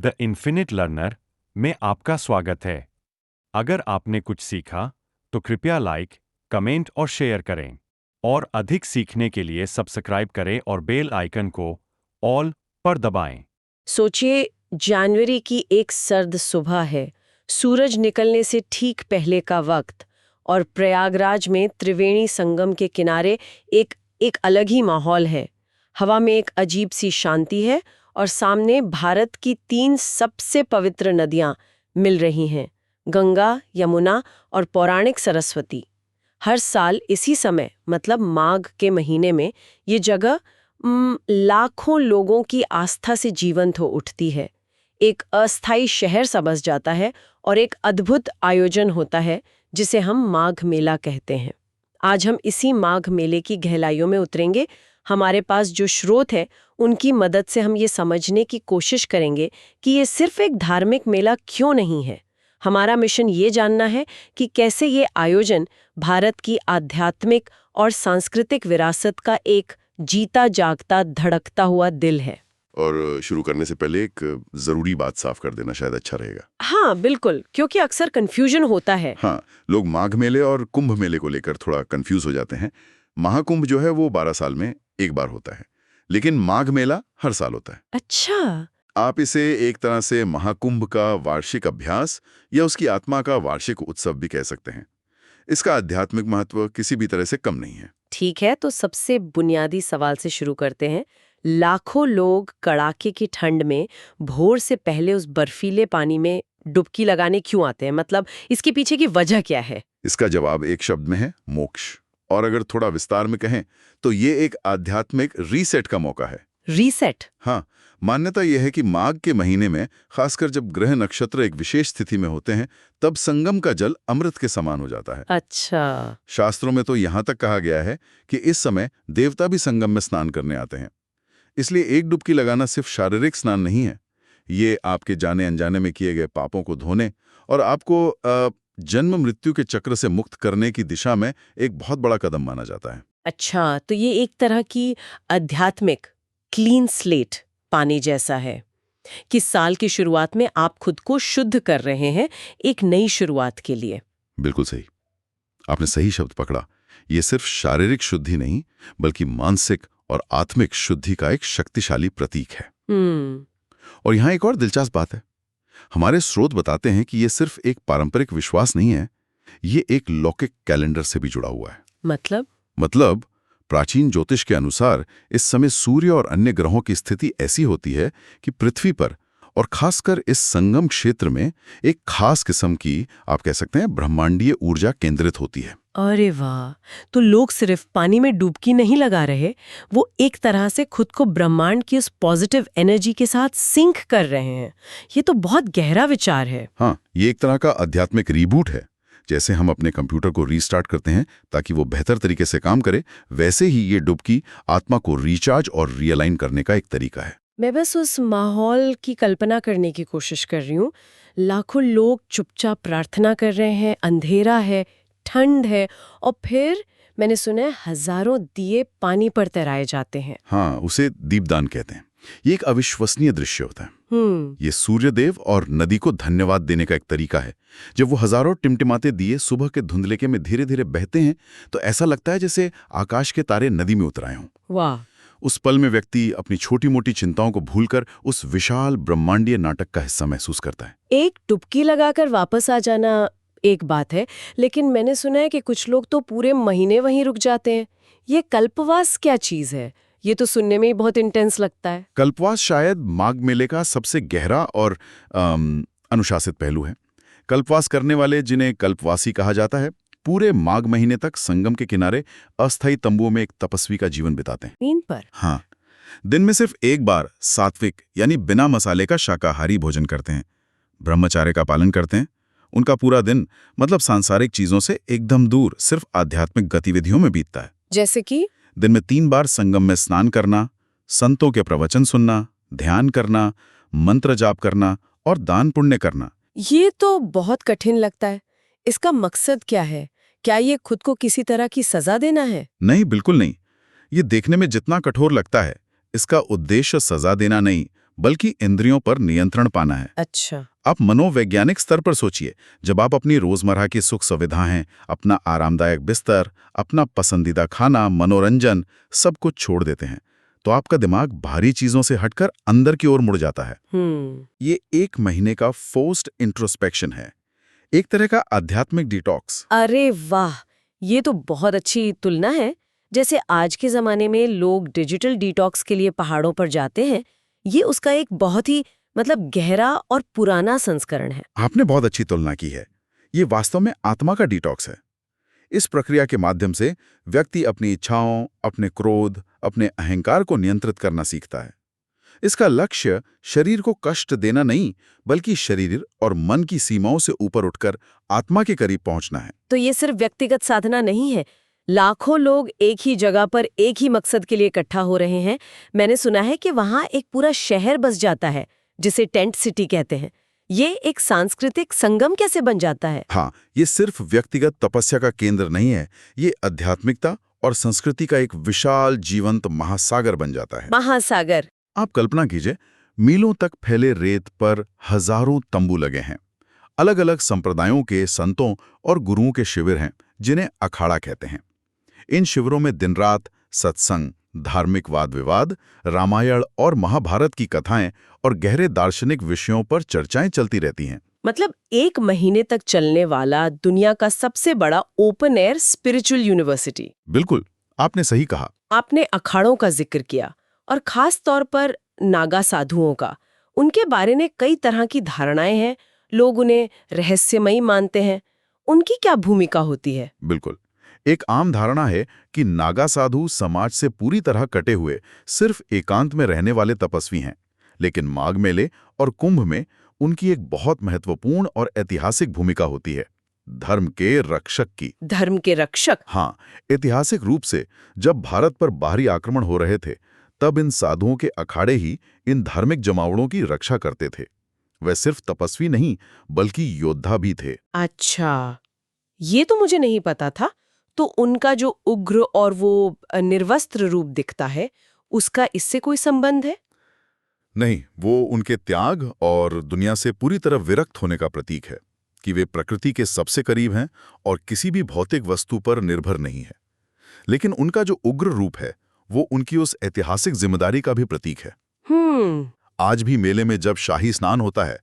The infinite learner में आपका स्वागत है। अगर आपने कुछ सीखा तो कृपया लाइक, कमेंट और शेयर करें। और अधिक सीखने के लिए सब्सक्राइब करें और बेल आइकन को ऑल पर दबाएं। सोचिए, जनवरी की एक सर्द सुबह है, सूरज निकलने से ठीक पहले का वक्त, और प्रयागराज में त्रिवेणी संगम के किनारे एक एक अलग ही माहौल है। हवा में एक अजीब सी शांति है और सामने भारत की 3 सबसे पवित्र नदियां मिल रही हैं, गंगा, यमुना और पौराणिक सरस्वती। हर साल इसी समय, मतलब माघ के महीने में, ये जगह लाखों लोगों की आस्था से जीवंत हो उठती है। एक अस्थायी शहर सा बस जाता है और एक अद्भुत आयोजन होता है जिसे हम माघ मेला कहते हैं। आज हम इसी माघ मेले की गहराइयों में उतरेंगे। हमारे पास जो स्रोत है उनकी मदद से हम ये समझने की कोशिश करेंगे कि ये सिर्फ एक धार्मिक मेला क्यों नहीं है। हमारा मिशन ये जानना है कि कैसे ये आयोजन भारत की आध्यात्मिक और सांस्कृतिक विरासत का एक जीता जागता धड़कता हुआ दिल है। और शुरू करने से पहले एक जरूरी बात साफ कर देना शायद अच्छा रहेगा। हाँ बिल्कुल, क्योंकि अक्सर कंफ्यूजन होता है। हाँ, लोग माघ मेले और कुंभ मेले को लेकर थोड़ा कंफ्यूज हो जाते हैं। महाकुंभ जो है वो 12 साल में एक बार होता है, लेकिन माघ मेला हर साल होता है। अच्छा। आप इसे एक तरह से महाकुंभ का वार्षिक अभ्यास या उसकी आत्मा का वार्षिक उत्सव भी कह सकते हैं। इसका आध्यात्मिक महत्व किसी भी तरह से कम नहीं है। ठीक है, तो सबसे बुनियादी सवाल से शुरू करते हैं। लाखों लोग कड़ाके की ठंड में भोर से पहले उस बर्फीले पानी में डुबकी लगाने क्यों आते हैं? मतलब इसके पीछे की वजह क्या है? इसका जवाब एक शब्द में है, मोक्ष। और अगर थोड़ा विस्तार में कहें तो ये एक आध्यात्मिक रीसेट का मौका है। रीसेट? हाँ, मान्यता यह है कि माघ के महीने में, खासकर जब ग्रह नक्षत्र एक विशेष स्थिति में होते हैं, तब संगम का जल अमृत के समान हो जाता है। अच्छा। शास्त्रों में तो यहाँ तक कहा गया है कि इस समय देवता भी संगम में स्नान करने आते हैं। इसलिए एक डुबकी लगाना सिर्फ शारीरिक स्नान नहीं है, ये आपके जाने अनजाने में किए गए पापों को धोने और आपको जन्म मृत्यु के चक्र से मुक्त करने की दिशा में एक बहुत बड़ा कदम माना जाता है। अच्छा, तो ये एक तरह की आध्यात्मिक क्लीन स्लेट पानी जैसा है कि साल की शुरुआत में आप खुद को शुद्ध कर रहे हैं एक नई शुरुआत के लिए। बिल्कुल सही, आपने सही शब्द पकड़ा। ये सिर्फ शारीरिक शुद्धि नहीं, बल्कि मानसिक और आत्मिक शुद्धि का एक शक्तिशाली प्रतीक है। और यहाँ एक और दिलचस्प बात है। हमारे स्रोत बताते हैं कि ये सिर्फ एक पारंपरिक विश्वास नहीं है, ये एक लौकिक कैलेंडर से भी जुड़ा हुआ है। मतलब प्राचीन ज्योतिष के अनुसार इस समय सूर्य और अन्य ग्रहों की स्थिति ऐसी होती है कि पृथ्वी पर, और खासकर इस संगम क्षेत्र में, एक खास किस्म की, आप कह सकते हैं, ब्रह्मांडीय ऊर्जा केंद्रित होती है। अरे वाह! तो लोग सिर्फ पानी में डुबकी नहीं लगा रहे, वो एक तरह से खुद को ब्रह्मांड की उस पॉजिटिव एनर्जी के साथ सिंक कर रहे हैं। ये तो बहुत गहरा विचार है। हाँ, ये एक तरह का आध्यात्मिक रीबूट है। जैसे हम अपने कंप्यूटर को रीस्टार्ट करते हैं ताकि वो बेहतर तरीके से काम करे, वैसे ही ये डुबकी आत्मा को रिचार्ज और रियलाइन करने का एक तरीका है। मैं बस उस माहौल की कल्पना करने की कोशिश कर रही हूँ। लाखों लोग चुपचाप प्रार्थना कर रहे हैं, अंधेरा है, ठंड है, और फिर मैंने सुना है हजारों दिए पानी पर तैराए जाते हैं। हाँ, उसे दीपदान कहते हैं। ये एक अविश्वसनीय दृश्य होता है। ये सूर्यदेव और नदी को धन्यवाद देने का एक तरीका है। जब वो हजारों टिमटिमाते दिए सुबह के धुंधलेके में धीरे धीरे बहते हैं तो ऐसा लगता है जैसे आकाश के तारे नदी में उतर आए हों। वाह! उस पल में व्यक्ति अपनी छोटी मोटी चिंताओं को भूलकर उस विशाल ब्रह्मांडीय नाटक का हिस्सा महसूस करता है। एक डुबकी लगाकर वापस आ जाना एक बात है, लेकिन मैंने सुना है कि कुछ लोग तो पूरे महीने वहीं रुक जाते हैं। ये कल्पवास क्या चीज है? ये तो सुनने में ही बहुत इंटेंस लगता है। कल्पवास शायद माघ मेले का सबसे गहरा और अनुशासित पहलू है। कल्पवास करने वाले, जिन्हें कल्पवासी कहा जाता है, पूरे माघ महीने तक संगम के किनारे अस्थायी तंबुओं में एक तपस्वी का जीवन बिताते हैं। नींद पर? हाँ, दिन में सिर्फ एक बार सात्विक यानी बिना मसाले का शाकाहारी भोजन करते हैं, ब्रह्मचर्य का पालन करते हैं। उनका पूरा दिन, मतलब सांसारिक चीजों से एकदम दूर, सिर्फ आध्यात्मिक गतिविधियों में बीतता है। जैसे कि दिन में 3 बार संगम में स्नान करना, संतों के प्रवचन सुनना, ध्यान करना, मंत्र जाप करना और दान पुण्य करना। ये तो बहुत कठिन लगता है। इसका मकसद क्या है? क्या ये खुद को किसी तरह की सजा देना है? नहीं, बिल्कुल नहीं। ये देखने में जितना कठोर लगता है, इसका उद्देश्य सजा देना नहीं, बल्कि इंद्रियों पर नियंत्रण पाना है। अच्छा। आप मनोवैज्ञानिक स्तर पर सोचिए, जब आप अपनी रोजमर्रा की सुख सुविधाएं, अपना आरामदायक बिस्तर, अपना पसंदीदा खाना, मनोरंजन सब कुछ छोड़ देते हैं, तो आपका दिमाग भारी चीजों से हटकर अंदर की ओर मुड़ जाता है। ये 1 महीने का फोर्स्ड इंट्रोस्पेक्शन है, एक तरह का आध्यात्मिक डिटॉक्स। अरे वाह, ये तो बहुत अच्छी तुलना है। जैसे आज के जमाने में लोग डिजिटल डिटॉक्स के लिए पहाड़ों पर जाते हैं, ये उसका एक बहुत ही गहरा और पुराना संस्करण है। आपने बहुत अच्छी तुलना की है। ये वास्तव में आत्मा का डिटॉक्स है। इस प्रक्रिया के माध्यम से व्यक्ति अपनी इच्छाओं, अपने क्रोध, अपने अहंकार को नियंत्रित करना सीखता है। इसका लक्ष्य शरीर को कष्ट देना नहीं, बल्कि शरीर और मन की सीमाओं से ऊपर उठकर आत्मा के करीब पहुंचना है। तो ये सिर्फ व्यक्तिगत साधना नहीं है, लाखों लोग एक ही जगह पर एक ही मकसद के लिए इकट्ठा हो रहे हैं। मैंने सुना है कि वहां एक पूरा शहर बस जाता है, जिसे टेंट सिटी कहते हैं। ये एक सांस्कृतिक संगम कैसे बन जाता है? हाँ, ये सिर्फ व्यक्तिगत तपस्या का केंद्र नहीं है, ये आध्यात्मिकता और संस्कृति का एक विशाल जीवंत महासागर बन जाता है। महासागर। आप कल्पना कीजिए, मीलों तक फैले रेत पर हजारों तंबू लगे हैं। अलग अलग संप्रदायों के संतों और गुरुओं के शिविर हैं, जिन्हें अखाड़ा कहते हैं। इन शिविरों में दिन रात सत्संग, धार्मिक वाद विवाद, रामायण और महाभारत की कथाएं और गहरे दार्शनिक विषयों पर चर्चाएं चलती रहती हैं। 1 महीने तक चलने वाला दुनिया का सबसे बड़ा ओपन एयर स्पिरिचुअल यूनिवर्सिटी। बिल्कुल, आपने सही कहा। आपने अखाड़ों का जिक्र किया, और खास तौर पर नागा साधुओं का। उनके बारे में कई तरह की धारणाएं हैं, लोग उन्हें रहस्यमयी मानते हैं। उनकी क्या भूमिका होती है? बिल्कुल, एक आम धारणा है कि नागा साधु समाज से पूरी तरह कटे हुए सिर्फ एकांत में रहने वाले तपस्वी हैं, लेकिन माघ मेले और कुंभ में उनकी एक बहुत महत्वपूर्ण और ऐतिहासिक भूमिका होती है, धर्म के रक्षक की। धर्म के रक्षक? हाँ, ऐतिहासिक रूप से जब भारत पर बाहरी आक्रमण हो रहे थे, तब इन साधुओं के अखाड़े ही इन धार्मिक जमावड़ों की रक्षा करते थे। वे सिर्फ तपस्वी नहीं, बल्कि योद्धा भी थे। अच्छा, ये तो मुझे नहीं पता था। तो उनका जो उग्र और वो निर्वस्त्र रूप दिखता है, उसका इससे कोई संबंध है? नहीं, वो उनके त्याग और दुनिया से पूरी तरह विरक्त होने का प्रतीक है, कि वे प्रकृति के सबसे करीब हैं और किसी भी भौतिक वस्तु पर निर्भर नहीं है। लेकिन उनका जो उग्र रूप है, वो उनकी उस ऐतिहासिक जिम्मेदारी का भी प्रतीक है। आज भी मेले में जब शाही स्नान होता है,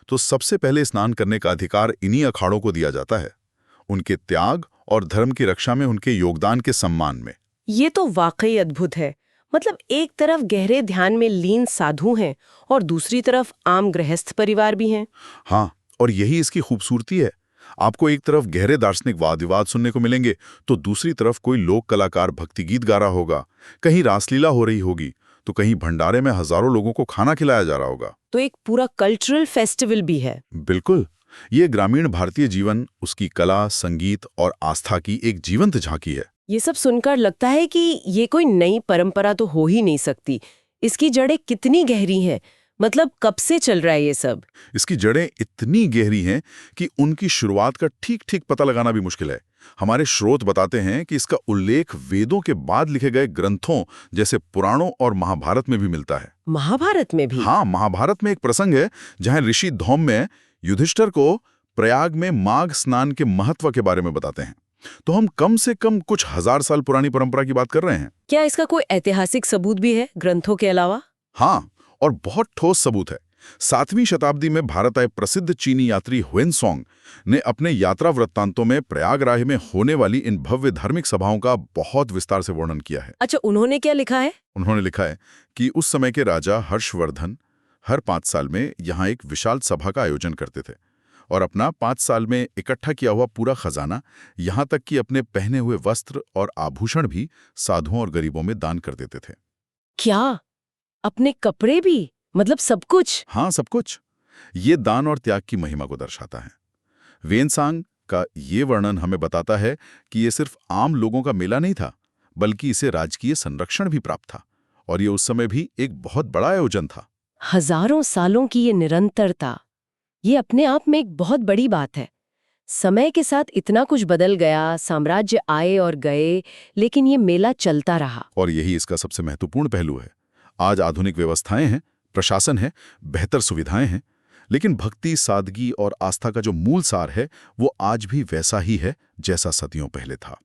तो सबसे पहले स्नान करने का अधिकार इन्हीं अखाड़ों को दिया जाता है, उनके त्याग और धर्म की रक्षा में उनके योगदान के सम्मान में। ये तो वाकई अद्भुत है। एक तरफ गहरे ध्यान में लीन साधु हैं और दूसरी तरफ आम गृहस्थ परिवार भी हैं। हाँ, और यही इसकी खूबसूरती है। आपको एक तरफ गहरे दार्शनिक वाद विवाद सुनने को मिलेंगे, तो दूसरी तरफ कोई लोक कलाकार भक्ति गीत गा रहा होगा, कहीं रासलीला हो रही होगी, तो कहीं भंडारे में हजारों लोगों को खाना खिलाया जा रहा होगा। तो एक पूरा कल्चरल फेस्टिवल भी है। बिल्कुल, ये ग्रामीण भारतीय जीवन, उसकी कला, संगीत और आस्था की एक जीवंत झांकी है। ये सब सुनकर लगता है कि ये कोई नई परंपरा तो हो ही नहीं सकती। इसकी जड़ें कितनी गहरी हैं? कब से चल रहा है ये सब? इसकी जड़ें इतनी गहरी हैं कि उनकी शुरुआत का ठीक ठीक पता लगाना भी मुश्किल है। हमारे स्रोत बताते हैं कि इसका उल्लेख वेदों के बाद लिखे गए ग्रंथों जैसे पुराणों और महाभारत में भी मिलता है। महाभारत में भी? हाँ, महाभारत में एक प्रसंग है जहां ऋषि धौम्य युधिष्ठिर को प्रयाग में माघ स्नान के महत्व के बारे में बताते हैं। तो हम कम से कम कुछ 1000 साल पुरानी परंपरा की बात कर रहे हैं। क्या इसका कोई ऐतिहासिक सबूत भी है ग्रंथों के अलावा? हाँ, और बहुत ठोस सबूत है। 7वीं शताब्दी में भारत आए प्रसिद्ध चीनी यात्री हुएनसोंग ने अपने यात्रा वृत्तांतों में प्रयागराज में होने वाली इन भव्य धार्मिक सभाओं का बहुत विस्तार से वर्णन किया है। अच्छा, उन्होंने क्या लिखा है? उन्होंने लिखा है कि उस समय के राजा हर्षवर्धन हर 5 साल में यहाँ एक विशाल सभा का आयोजन करते थे और अपना 5 साल में इकट्ठा किया हुआ पूरा खजाना, यहाँ तक कि अपने पहने हुए वस्त्र और आभूषण भी साधुओं और गरीबों में दान कर देते थे। क्या? अपने कपड़े भी? सब कुछ? हाँ, सब कुछ। ये दान और त्याग की महिमा को दर्शाता है। वेनसांग का ये वर्णन हमें बताता है कि ये सिर्फ आम लोगों का मेला नहीं था, बल्कि इसे राजकीय संरक्षण भी प्राप्त था, और ये उस समय भी एक बहुत बड़ा आयोजन था। हजारों सालों की ये निरंतरता, ये अपने आप में एक बहुत बड़ी बात है। समय के साथ इतना कुछ बदल गया, साम्राज्य आए और गए, लेकिन ये मेला चलता रहा। और यही इसका सबसे महत्वपूर्ण पहलू है। आज आधुनिक व्यवस्थाएं हैं, प्रशासन है, बेहतर सुविधाएं हैं, लेकिन भक्ति, सादगी और आस्था का जो मूल सार है वो आज भी वैसा ही है जैसा सदियों पहले था।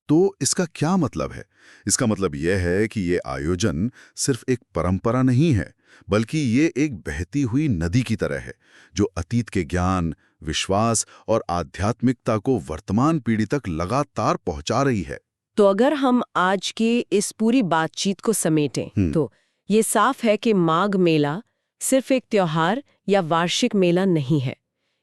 तो इसका क्या मतलब है? इसका मतलब यह है कि ये आयोजन सिर्फ एक परंपरा नहीं है, बल्कि ये एक बहती हुई नदी की तरह है जो अतीत के ज्ञान, विश्वास और आध्यात्मिकता को वर्तमान पीढ़ी तक लगातार पहुंचा रही है। तो अगर हम आज की इस पूरी बातचीत को समेटें तो ये साफ है कि माघ मेला सिर्फ एक त्योहार या वार्षिक मेला नहीं है।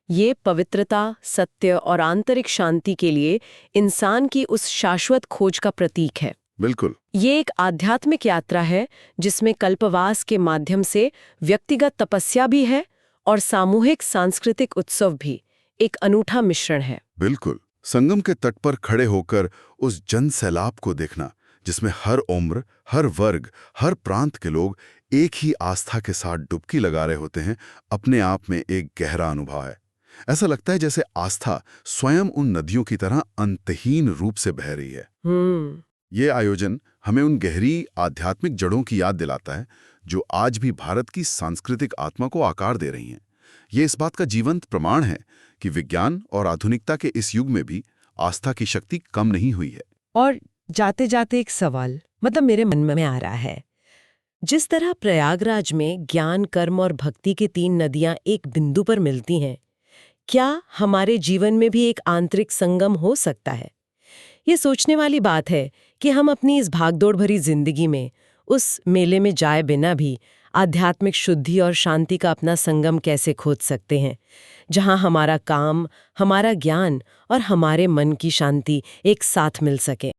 ये पवित्रता, सत्य और आंतरिक शांति के लिए इंसान की उस शाश्वत खोज का प्रतीक है। बिल्कुल। ये एक आध्यात्मिक यात्रा है जिसमें कल्पवास के माध्यम से व्यक्तिगत तपस्या भी है और सामूहिक सांस्कृतिक उत्सव भी, एक अनूठा मिश्रण है। बिल्कुल। संगम के तट पर खड़े होकर उस जन सैलाब को देखना, जिसमें हर उम्र, हर वर्ग, हर प्रांत के लोग एक ही आस्था के साथ डुबकी लगा रहे होते हैं, अपने आप में एक गहरा अनुभव है। ऐसा लगता है जैसे आस्था स्वयं उन नदियों की तरह अंतहीन रूप से बह रही है। ये आयोजन हमें उन गहरी आध्यात्मिक जड़ों की याद दिलाता है जो आज भी भारत की सांस्कृतिक आत्मा को आकार दे रही हैं। ये इस बात का जीवंत प्रमाण है कि विज्ञान और आधुनिकता के इस युग में भी आस्था की शक्ति कम नहीं हुई है। और जाते जाते एक सवाल मेरे मन में आ रहा है। जिस तरह प्रयागराज में ज्ञान, कर्म और भक्ति की 3 नदियां एक बिंदु पर मिलती हैं, क्या हमारे जीवन में भी एक आंतरिक संगम हो सकता है? ये सोचने वाली बात है कि हम अपनी इस भागदौड़ भरी जिंदगी में उस मेले में जाए बिना भी आध्यात्मिक शुद्धि और शांति का अपना संगम कैसे खोज सकते हैं, जहां हमारा काम, हमारा ज्ञान और हमारे मन की शांति एक साथ मिल सके।